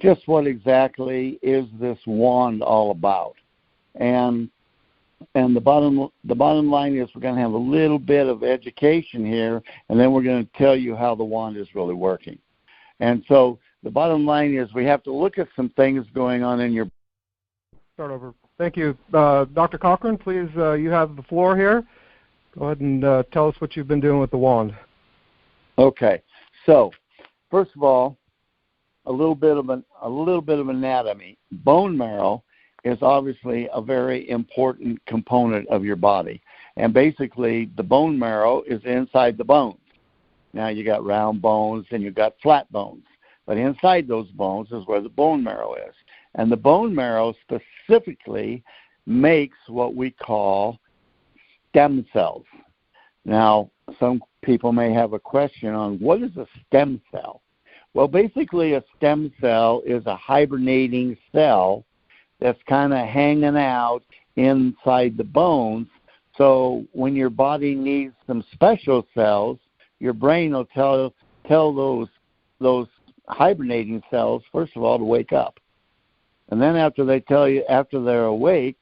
just what exactly is this wand all about. And the bottom line is we're going to have a little bit of education here, and then we're going to tell you how the wand is really working. And so the bottom line is we have to look at some things going on in your... Start over. Thank you. Dr. Cochran, please, you have the floor here. Go ahead and tell us what you've been doing with the wand. Okay. So, first of all, a little bit of anatomy. Bone marrow is obviously a very important component of your body. And basically, the bone marrow is inside the bones. Now, you got round bones and you got flat bones. But inside those bones is where the bone marrow is. And the bone marrow specifically makes what we call stem cells. Now, some people may have a question on what is a stem cell? Well, basically a stem cell is a hibernating cell that's kind of hanging out inside the bones. So when your body needs some special cells, your brain will tell those hibernating cells, first of all, to wake up. And then after they're awake,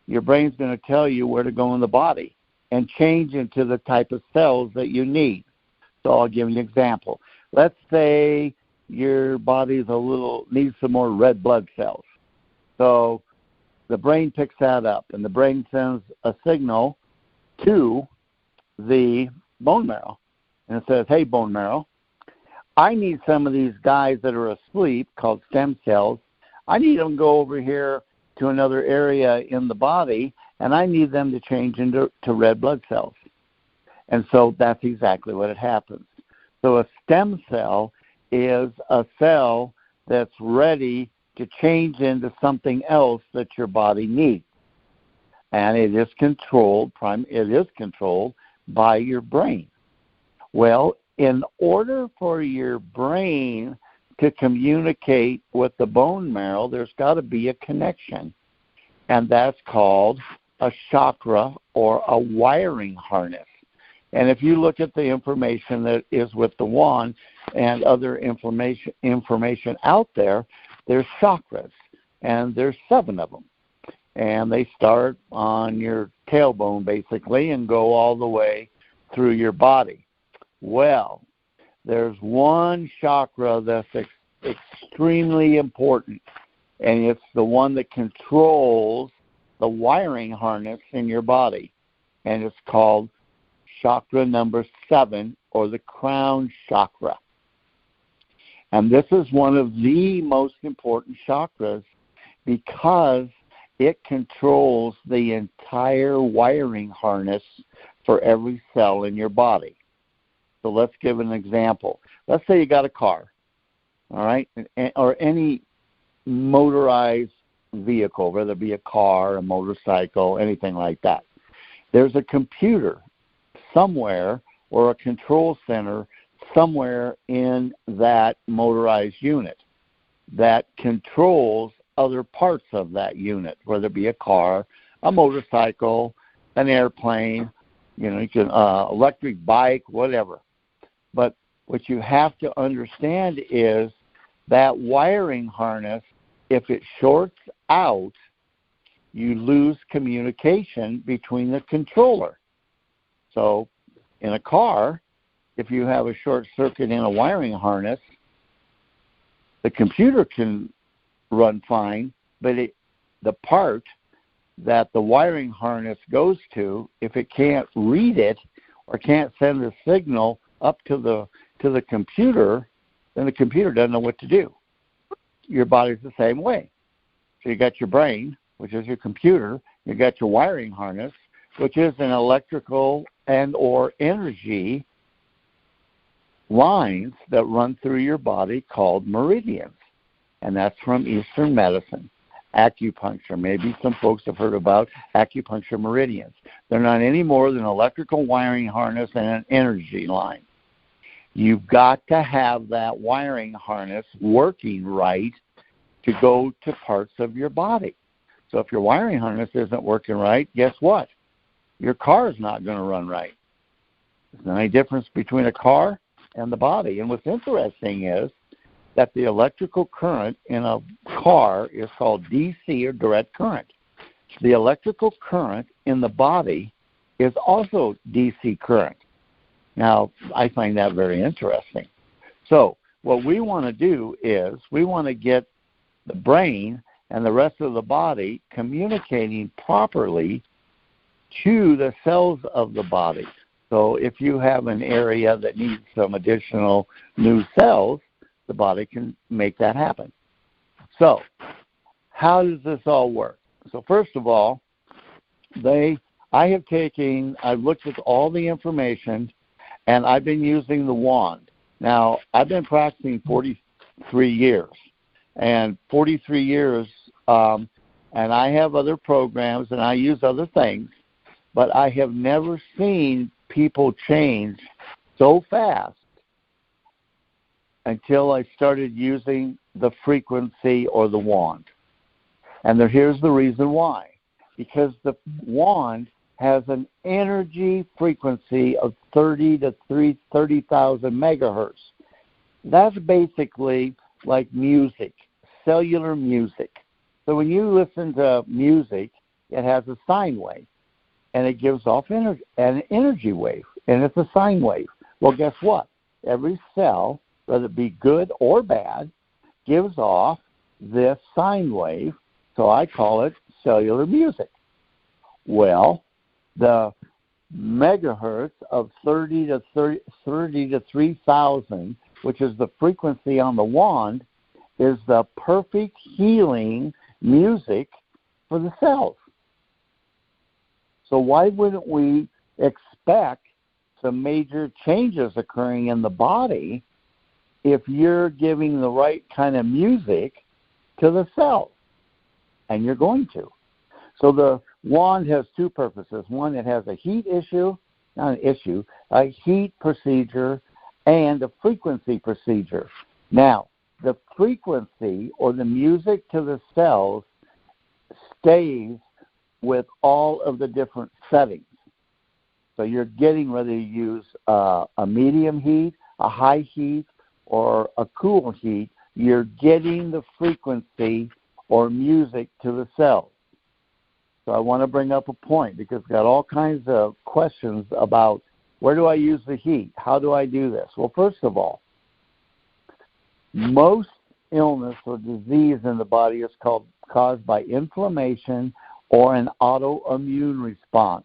your brain's going to tell you where to go in the body and change into the type of cells that you need. So I'll give you an example. Let's say your body's needs some more red blood cells. So the brain picks that up, and the brain sends a signal to the bone marrow. And it says, hey, bone marrow, I need some of these guys that are asleep, called stem cells. I need them to go over here to another area in the body, and I need them to change into red blood cells. And so that's exactly what it happens. So a stem cell is a cell that's ready to change into something else that your body needs. And it is controlled by your brain. Well, in order for your brain to communicate with the bone marrow, there's got to be a connection. And that's called a chakra or a wiring harness. And if you look at the information that is with the wand and other information out there, there's chakras, and there's 7 of them. And they start on your tailbone, basically, and go all the way through your body. Well, there's one chakra that's extremely important, and it's the one that controls the wiring harness in your body, and it's called chakra number 7, or the crown chakra. And this is one of the most important chakras because it controls the entire wiring harness for every cell in your body. So let's give an example. Let's say you got a car, all right, or any motorized vehicle, whether it be a car, a motorcycle, anything like that. There's a computer somewhere or a control center somewhere in that motorized unit that controls other parts of that unit, whether it be a car, a motorcycle, an airplane, you can electric bike, whatever. But what you have to understand is that wiring harness, if it shorts out, you lose communication between the controller. So in a car, if you have a short circuit in a wiring harness, the computer can run fine, but the part that the wiring harness goes to, if it can't read it or can't send a signal up to the computer, then the computer doesn't know what to do. Your body's the same way. So you got your brain, which is your computer. You got your wiring harness, which is an electrical and or energy lines that run through your body called meridians. And that's from Eastern medicine, acupuncture. Maybe some folks have heard about acupuncture meridians. They're not any more than an electrical wiring harness and an energy line. You've got to have that wiring harness working right to go to parts of your body. So if your wiring harness isn't working right, guess what? Your car is not going to run right. There's no any difference between a car and the body. And what's interesting is that the electrical current in a car is called DC, or direct current. The electrical current in the body is also DC current. Now, I find that very interesting. So what we want to do is we want to get the brain and the rest of the body communicating properly to the cells of the body. So if you have an area that needs some additional new cells, the body can make that happen. So how does this all work? So first of all, I've looked at all the information, and I've been using the wand. Now, I've been practicing 43 years, and 43 years, and I have other programs, and I use other things, but I have never seen people change so fast until I started using the frequency or the wand. And here's the reason why. Because the wand has an energy frequency of 30,000 to 30,000 megahertz. That's basically like music, cellular music. So when you listen to music, it has a sine wave, and it gives off an energy wave, and it's a sine wave. Well, guess what? Every cell, whether it be good or bad, gives off this sine wave, so I call it cellular music. Well, the megahertz of 30 to 3,000, which is the frequency on the wand, is the perfect healing music for the cells. So why wouldn't we expect some major changes occurring in the body if you're giving the right kind of music to the cells? And you're going to. So the wand has two purposes. One, it has a heat issue, not an issue, a heat procedure and a frequency procedure. Now, the frequency or the music to the cells stays with all of the different settings. So you're getting, whether you use a medium heat, a high heat, or a cool heat, you're getting the frequency or music to the cells. So I want to bring up a point because I've got all kinds of questions about where do I use the heat? How do I do this? Well, first of all, most illness or disease in the body is caused by inflammation or an autoimmune response.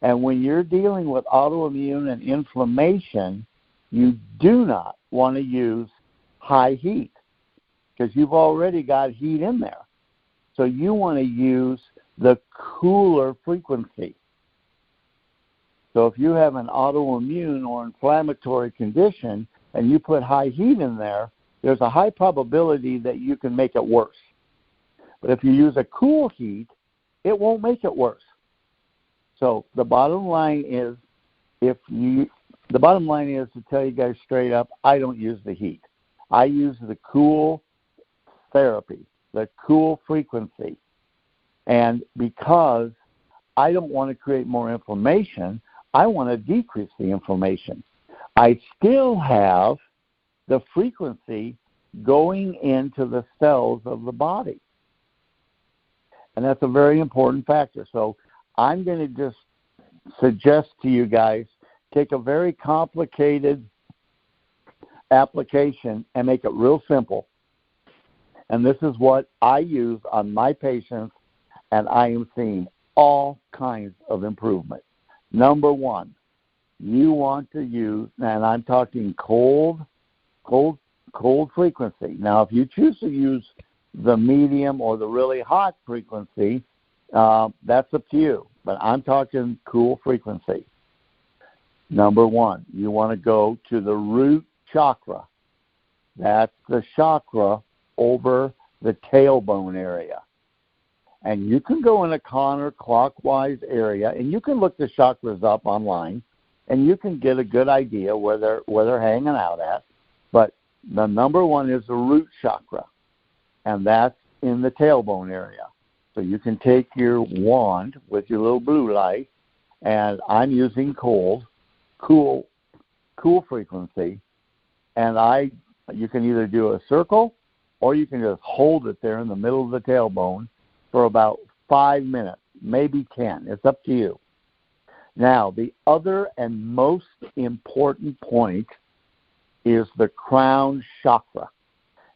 And when you're dealing with autoimmune and inflammation, you do not want to use high heat because you've already got heat in there. So you want to use the cooler frequency. So if you have an autoimmune or inflammatory condition and you put high heat in there, there's a high probability that you can make it worse. But if you use a cool heat, it won't make it worse. So the bottom line is to tell you guys straight up, I don't use the heat. I use the cool therapy, the cool frequency. And because I don't want to create more inflammation, I want to decrease the inflammation. I still have the frequency going into the cells of the body. And that's a very important factor. So I'm going to just suggest to you guys, take a very complicated application and make it real simple. And this is what I use on my patients, and I am seeing all kinds of improvement. Number one, you want to use, and I'm talking cold frequency. Now, if you choose to use the medium or the really hot frequency, that's up to you. But I'm talking cool frequency. Number one, you want to go to the root chakra. That's the chakra over the tailbone area. And you can go in a counterclockwise area, and you can look the chakras up online, and you can get a good idea where they're hanging out at. But the number one is the root chakra, and that's in the tailbone area. So you can take your wand with your little blue light, and I'm using cool frequency, and I You can either do a circle or you can just hold it there in the middle of the tailbone for about 5 minutes, maybe 10. It's up to you. Now, the other and most important point is the crown chakra,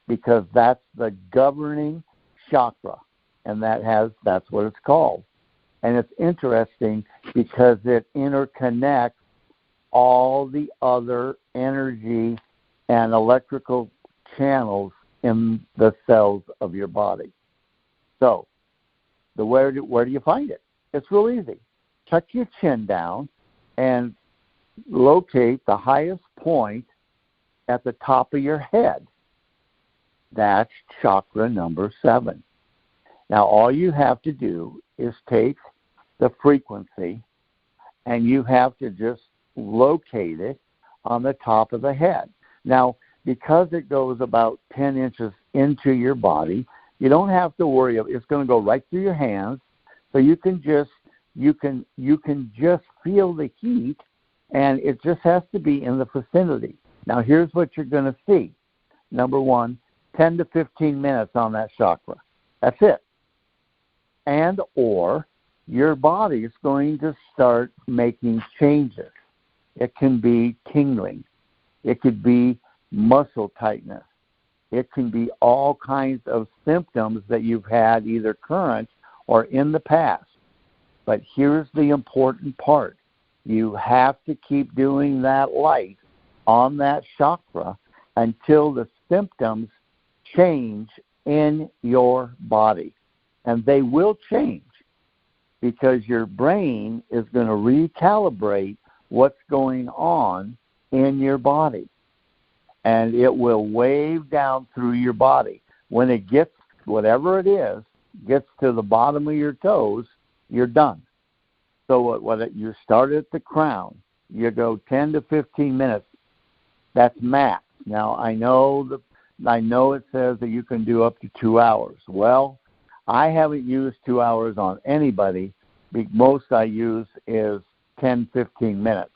because that's the governing chakra, and that's what it's called. And it's interesting because it interconnects all the other energy and electrical channels in the cells of your body. So, where do you find it? It's real easy. Tuck your chin down and locate the highest point at the top of your head. That's chakra number 7. Now, all you have to do is take the frequency and you have to just locate it on the top of the head. Now, because it goes about 10 inches into your body, you don't have to worry. It's going to go right through your hands, so you can just feel the heat, and it just has to be in the vicinity. Now, here's what you're going to see. Number 1, 10 to 15 minutes on that chakra. That's it. And or your body is going to start making changes. It can be tingling. It could be muscle tightness. It can be all kinds of symptoms that you've had either current or in the past. But here's the important part. You have to keep doing that light on that chakra until the symptoms change in your body. And they will change because your brain is going to recalibrate what's going on in your body. And it will wave down through your body. When it gets, whatever it is, gets to the bottom of your toes, you're done. So you start at the crown. You go 10 to 15 minutes. That's max. Now, I know it says that you can do up to 2 hours. Well, I haven't used 2 hours on anybody. The most I use is 10, 15 minutes.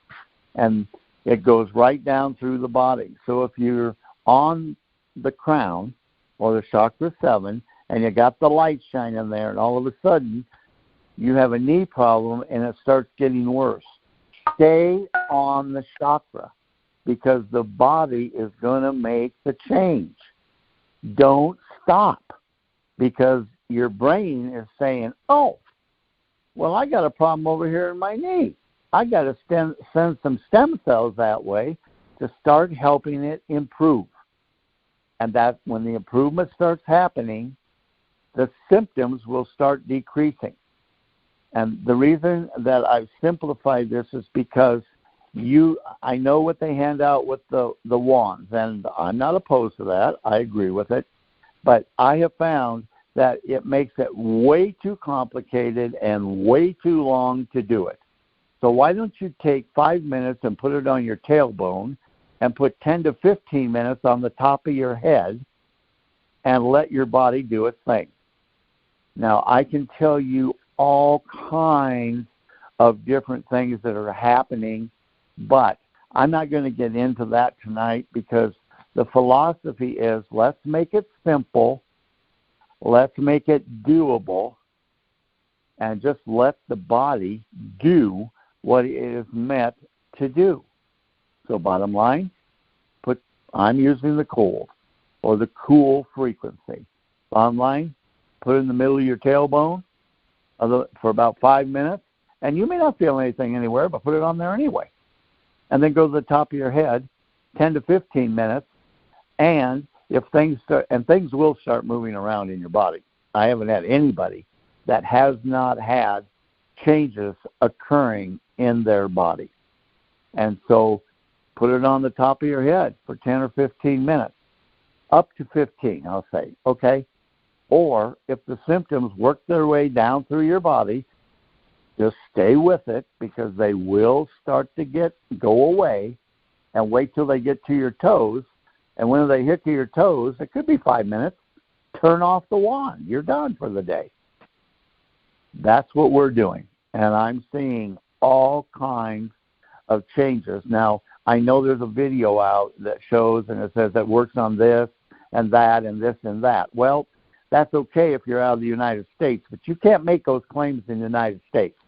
And it goes right down through the body. So if you're on the crown or the chakra 7 and you got the light shining there and all of a sudden you have a knee problem and it starts getting worse, stay on the chakra because the body is going to make the change. Don't stop because your brain is saying, oh, well, I got a problem over here in my knee. I got to send some stem cells that way to start helping it improve. And that when the improvement starts happening, the symptoms will start decreasing. And the reason that I've simplified this is because I know what they hand out with the wands, and I'm not opposed to that. I agree with it. But I have found that it makes it way too complicated and way too long to do it. So why don't you take 5 minutes and put it on your tailbone and put 10 to 15 minutes on the top of your head and let your body do its thing. Now, I can tell you all kinds of different things that are happening, but I'm not going to get into that tonight because the philosophy is let's make it simple, let's make it doable, and just let the body do what it is meant to do. So bottom line, I'm using the cold or the cool frequency. Bottom line, put it in the middle of your tailbone for about 5 minutes, and you may not feel anything anywhere, but put it on there anyway. And then go to the top of your head, 10 to 15 minutes, and if things will start moving around in your body. I haven't had anybody that has not had changes occurring in their body. And so put it on the top of your head for 10 or 15 minutes, up to 15, I'll say, okay? Or if the symptoms work their way down through your body, just stay with it because they will start to go away, and wait till they get to your toes. And when they hit to your toes, it could be 5 minutes, turn off the wand. You're done for the day. That's what we're doing. And I'm seeing all kinds of changes. Now, I know there's a video out that shows and it says that works on this and that and this and that. Well, that's okay if you're out of the United States, but you can't make those claims in the United States,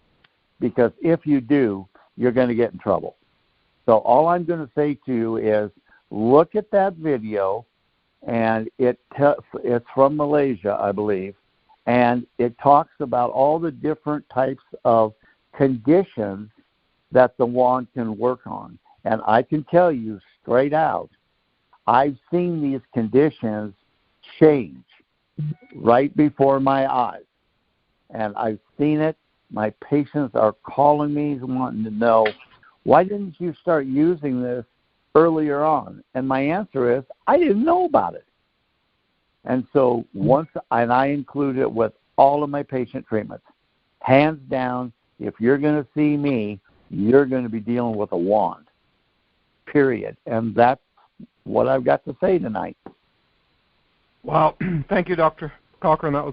because if you do, you're going to get in trouble. So all I'm going to say to you is look at that video, and it's from Malaysia, I believe, and it talks about all the different types of conditions that the wand can work on. And I can tell you straight out, I've seen these conditions change right before my eyes. And I've seen it. My patients are calling me wanting to know, why didn't you start using this earlier on? And my answer is, I didn't know about it. And so I include it with all of my patient treatments. Hands down, if you're going to see me, you're going to be dealing with a wand, period. And that's what I've got to say tonight. Wow. Thank you, Dr. Cochran. That was